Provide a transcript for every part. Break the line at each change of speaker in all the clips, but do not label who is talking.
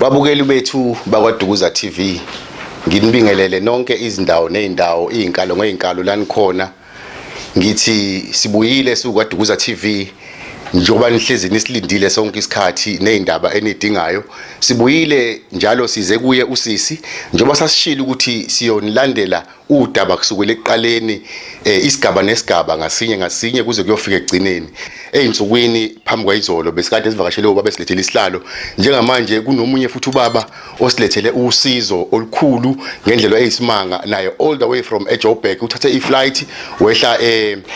Babukeli bethu bakwaDukuza TV, nginibingelele nonke izindawo nezindawo izinkalo ngezinkalo lani khona. Ngithi sibuyile sikwaDukuza TV njengoba nihlezi nisilindile sonke isikhathi nezindaba enidingayo. Sibuyile njalo size kuye usisi njengoba sasishila ukuthi siyonilandela udaba kusukela ekuqaleni isigaba nesigaba ngasinye kuze kuyofika egcineni. Einsukwini phambi kwayizolo besikade sivakashele ubaba esilethele isihlalo. Njengamanje kunomunye futhi ubaba osilethele usizo olukhulu ngendlela eyisimanga naye all the way from eJoburg uthathe iflight wehla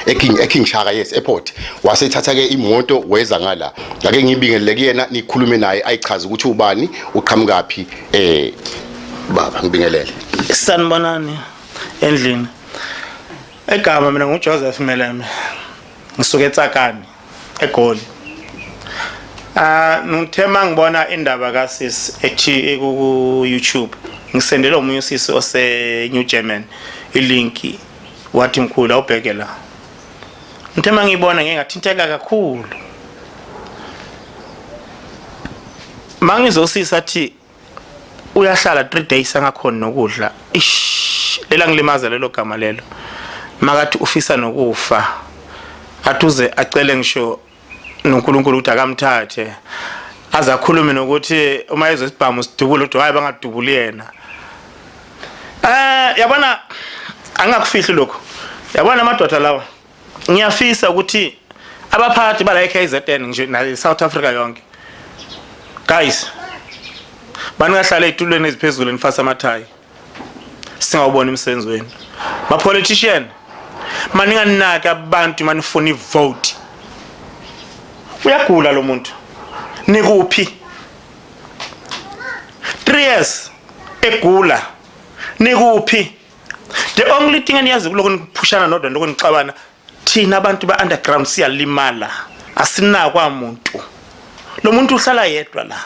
eKing Shaka airport wasethatha ke imoto weza ngala. Ake ngibingelele kuyena nikhulume naye ayichaza ukuthi ubani uqhamukaphi baba ngibingelele.
Sanibonani endlini. Egama mina nguJoseph Meleme. Ngisuke eTsakani eGoli. Ngithema ngibona indaba kaSisi ethi ku YouTube. Ngisendele umunye usisi ose New German ilink wathi mkhulu awubheke la. Ngithema ngibona ngingathinteka kakhulu. Mangizosisa athi uyahlala 3 days angakhona nokudla. Lela ngilimaza lelo gama lelo. Makathi ufisa nokufa. Athuze acele ngisho noNkulunkulu ukuthi akamthathe. Azakhulume nokuthi uma ezosibhamu sidubule ukuthi hayi bangadubuli yena. Yabona angakufihli lokho. Yabona amadoda lawa. Ngiyafisa ukuthi abaphathi bala KZN nje na South Africa yonke. Guys, bangahlala ezitulweni eziphezulu nifasa amathayi. Singawubona imisebenzi wenu. Ma politician maninganaka abantu manifuna ivote. Uyagula lo muntu. Nikuphi? 3 years egula. Nikuphi? The only thing eniyazi kuloko niphushana nodwa ndokunixabana thina abantu ba underground siyalimala. Asinakwa umuntu. Lo muntu uhlala yedwa la.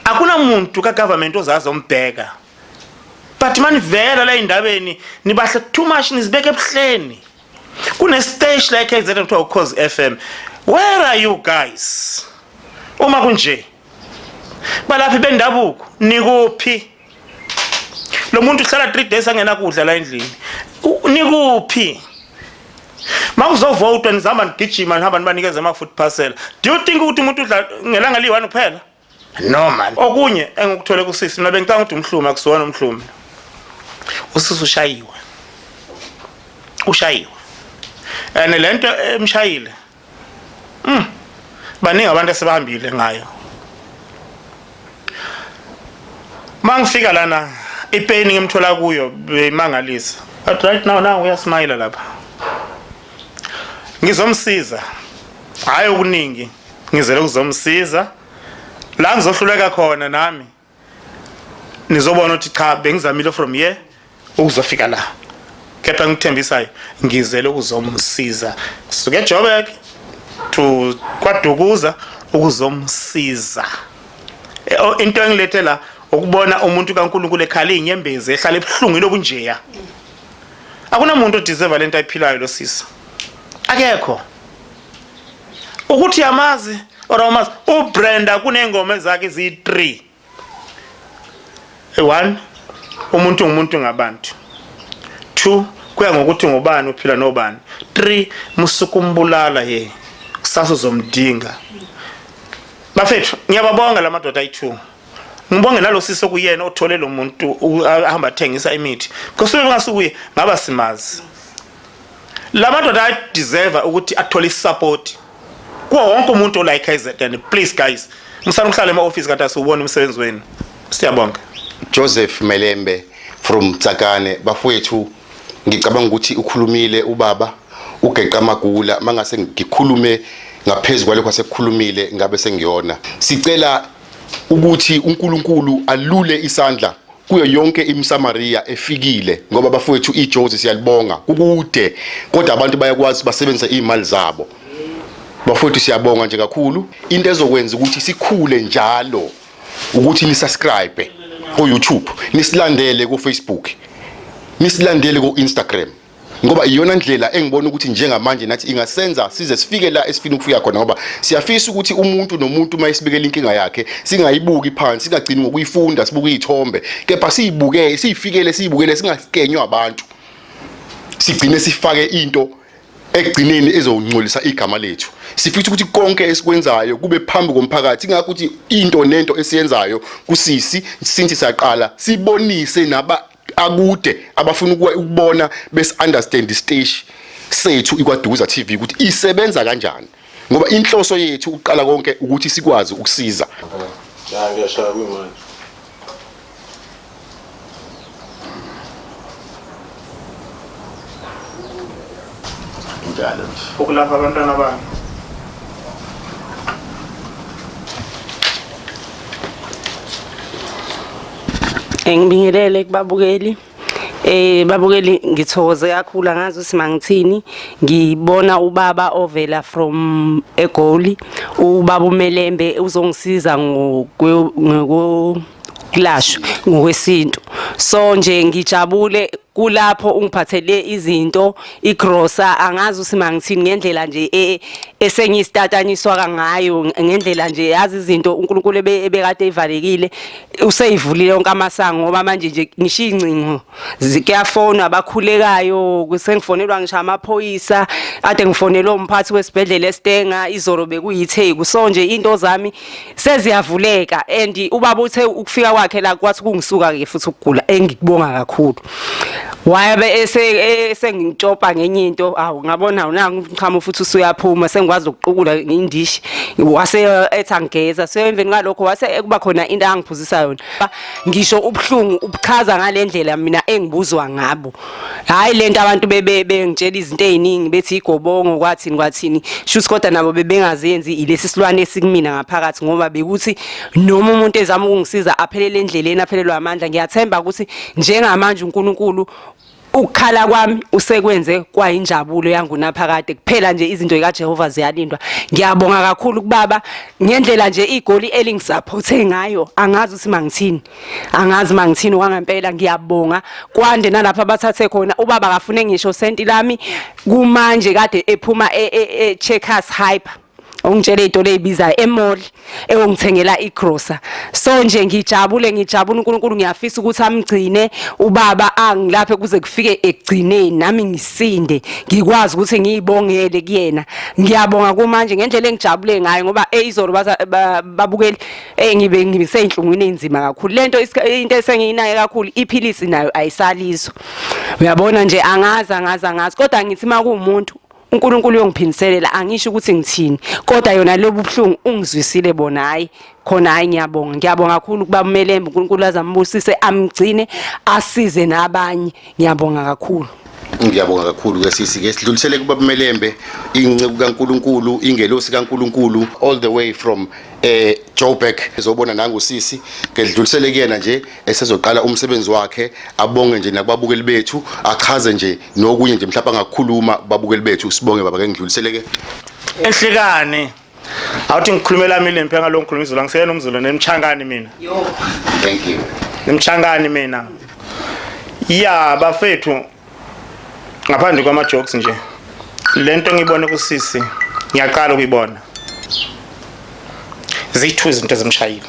Akuna muntu ka government ozazi ombheka. But manivela la indabeni nibahle too much nizibeke ebuhleni. Kune stage like KZN kuthiwa uCause FM. Where are you guys? Uma kunje. Balaphi bendabuko nikuphi? Lo muntu uhlala 3 days angena kudla la endlini. Nikuphi? Mawuzovote nizama ngigijima nihamba nibanikeze ama food parcel. Do you think ukuthi umuntu udla ngelanga li1 kuphela? No man. Okunye engikuthole kusisi mina bengicanga ukuthi umhluma akusiwana umhluma. Usisi ushayiwe. Lento emshayile. Baningi abantu asebahambile ngayo. Mangifika lana ipain ngimthola kuyo bemangalisa. But right now uyasmile lapha. Ngizomsiza. Hayi okuningi. Ngizele ukuzomsiza. La ngizohluleka khona nami. Nizobona ukuthi cha bengizamile from here ukuzofika la. Kepha ngithembisayo ngizele ukuzomsiza. Suke eJoburg to kwaDukuza ukuzomsiza. Into engilete la ukubona umuntu kaNkulunkulu ekhala inyembezi ehlala ebhlungini obunjeya. Akuna umuntu odeserve lento ayiphilayo lo sisi. Akekho. Ukuthi yamazi oromazi uBrenda kunengoma ezakhe ezi3. 1 umuntu ngabantu. 2 kuya ngokuthi ngubani uphila nobani. 3 musukumbulala ye kusasa uzomdinga. Bafethu ngiyababonga lamadoda ayi2. Ngibonge nalo sisi kuyena othole lo muntu ahamba athengisa imithi. Because ngasukuye ngaba simazi. Lamadoda ay deserve ukuthi athole support. Kuwo wonke umuntu like KZN. Please guys, msana uhlale ema office kanti asubona umsebenzi wenu. Siyabonga.
Joseph Melembe from Tsakane bafowethu ngicabanga ukuthi ukhulumile ubaba ugeqa amagula mangase ngikhulume ngaphezulu kwalokho asekukhulumile ngabe sengiyona. Sicela ukuthi uNkulunkulu alule isandla kuyo yonke imSamaria efikile ngoba bafowethu iJozi siyalibonga kukude kodwa abantu bayakwazi basebenzisa imali zabo. Bafowethu siyabonga nje kakhulu into ezokwenza ukuthi sikhule njalo ukuthi ni subscribe ku YouTube, nisilandele ku Facebook, nisilandele ku Instagram. ngoba iyona ndlela engibona ukuthi njengamanje nathi ingasenza size sifike la esifina ukufika khona, ngoba siyafisa ukuthi umuntu nomuntu mayisibekela inkinga yakhe singayibuki phansi, singagcini ngokuyifunda sibuke izithombe, kepha siyibuke siyibukele singasikenywa abantu, sigcine sifake into ekugcineni ezongcolisa igama lethu. Sifisa ukuthi konke esikwenzayo kube phambi komphakathi, ingakho ukuthi into nento esiyenzayo kusisi sinthi siyaqala sibonise naba akude abafuna ukubona bese understand stage sethu ikwaDukuza TV ukuthi isebenza kanjani, ngoba inhloso yethu uqala konke ukuthi sikwazi ukusiza.
Ya ngiyashaya kuyimanje.
Njalo
Ukulapha abantwana bami.
Ngibingelele kubabukeli. Babukeli ngithokoze kakhulu ngazi usimangithini ngibona ubaba ovela from eGoli, ubaba uMelembe uzongisiza ngokwelashwa ngokwesintu. So nje ngijabule kulapho ungiphathele izinto igrosa, angazi usimangithini ngendlela nje esengisitatanyiswa ngayo, ngendlela nje yazi izinto uNkulunkulu ebekade evalekile useyivulile yonke amasango, ngoba manje nje ngisho incingo zikuyafona abakhulekayo, kusengifonelwa ngisho amaphoyisa, ade ngifonelwa umphathi wesibhedlela eStenga, izolo bekuyitheku. So nje into zami seziyavuleka, and ubaba uthe ukufika kwakhe la kwathi kungisuka ke futhi ukugula, engikubonga kakhulu. Wayabe esengitshopa ngenye into, awu ngabona nangu umchamo futhi usuyaphuma, sengikwazi ukuqukula indishi, wase ethangeza. So emveni ngalokho wase kuba khona into angiphuzisa yona, ngisho ubhlungu ubuchaza ngalendlela mina engibuzwa ngabo. Hayi lento abantu bengitshela izinto eziningi bethi igobongo kwathini shuthi, kodwa nabo bebengazenzi ilesi silwane esikumina ngaphakathi, ngoba bekuthi noma umuntu ezama ukungisiza aphelele endleleni, aphelelwa amandla. Ngiyathemba ukuthi njengamanje uNkulunkulu ukukhala kwami usekwenze kwayinjabulo yangu naphakade, kuphela nje izinto zikaJehova ziyalindwa. Ngiyabonga kakhulu kubaba ngendlela nje iGoli elingisupporte ngayo, angazi usimangithini, angazi mangithini kwangempela. Ngiyabonga kwande nalapha bathathe khona ubaba akafune ngisho senti lami kumanje, kade ephuma Checkers Hyper ongitshela izinto ezibizayo emall engithengela igrosa. So nje ngijabula uNkulunkulu, ngiyafisa ukuthi amgcine ubaba angilaphe kuze kufike ekugcineni, nami ngisinde ngikwazi ukuthi ngiyibongele kuyena. Ngiyabonga kumanje ngendlela engijabule ngayo, ngoba izolo babukeli ngibe seyinhlungwini enzima kakhulu. Lento into esengiyinayo kakhulu iphilisi nayo ayisalizwe, uyabona nje angazi kodwa ngithi makuumuntu uNkulunkulu uyongiphindiselela, angisho ukuthi ngithini, kodwa yona lobu buhlungu ungizwisile bona. Hayi khona, hayi ngiyabonga kakhulu kuba uMelembe, uNkulunkulu azambusise amgcine asize nabanye. Ngiyabonga kakhulu.
Ngiyabonga kakhulu ke sisi, ke sidlulisele kuba Melembe, inceku kaNkulunkulu, ingelosi kaNkulunkulu, all the way from Joburg. Ezobona nangu sisi ke sidlulisele kuyena nje esezoqala umsebenzi wakhe, abonge nje nakubabukeli bethu, achaze nje nokunye nje mhlawumbe angakhuluma babukeli bethu. Sibonge baba, ke ngidlulisele ke
Enhlikane awuthi ngikhulumela Melembe ngaloko ngikhuluma izolo, ngiseyena umZulu nemchangani mina.
Thank you.
Nemchangani mina. Ya bafethu, ngaphandle kwama jokes nje, lento ngibone kusisi ngiyaqala ukuyibona. Zithu izinto ezimshayile,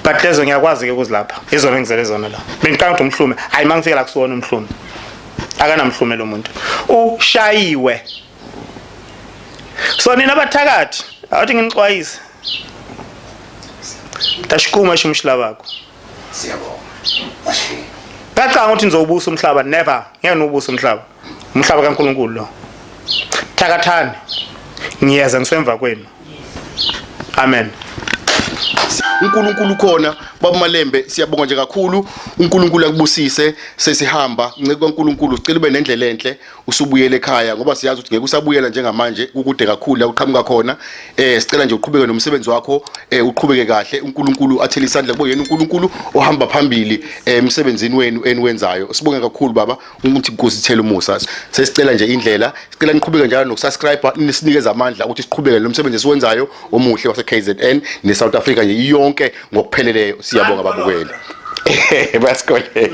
but lezo ngiyakwazi ke ukuzilapha, izona engizele zona la. Bengiqala ukuthi umhlume, hayi mangifika la kusiwona umhlume, akanamhlume lo muntu ushayiwe. So nina bathakathi awuthi nginixwayise, tashikuma shimshila bakho.
Siyabonga.
Qaqanga ukuthi ngizobusa umhlaba, never. Ngeke nobusa umhlaba kaNkulunkulu lo. Thakathani ngiyeza ngisemva kwenu. Amen.
uNkulunkulu khona baba Malembe, siyabonga nje kakhulu. uNkulunkulu akubusise, sesihamba nceke kaNkulunkulu, sicela ube nendlela enhle usubuyele ekhaya, ngoba siyazi ukuthi ngeke usabuyela njengamanje, kukude kakhulu la uqhamuka khona. Sicela nje uqhubeke nomsebenzi wakho, uqhubeke kahle. uNkulunkulu athele isandla kubo, yena uNkulunkulu ohamba phambili emsebenzini wenu eniwenzayo. Sibonge kakhulu baba ukuthi Nkosi ithele umusa. Sesicela nje indlela, sicela niqhubeke njalo nokusubscribe, nisinikeze amandla ukuthi siqhubeke lo msebenzi esiwenzayo omuhle wase KZN ne South Africa nje yonke ngokupheleleyo. Siyabonga babukeli. Basikole.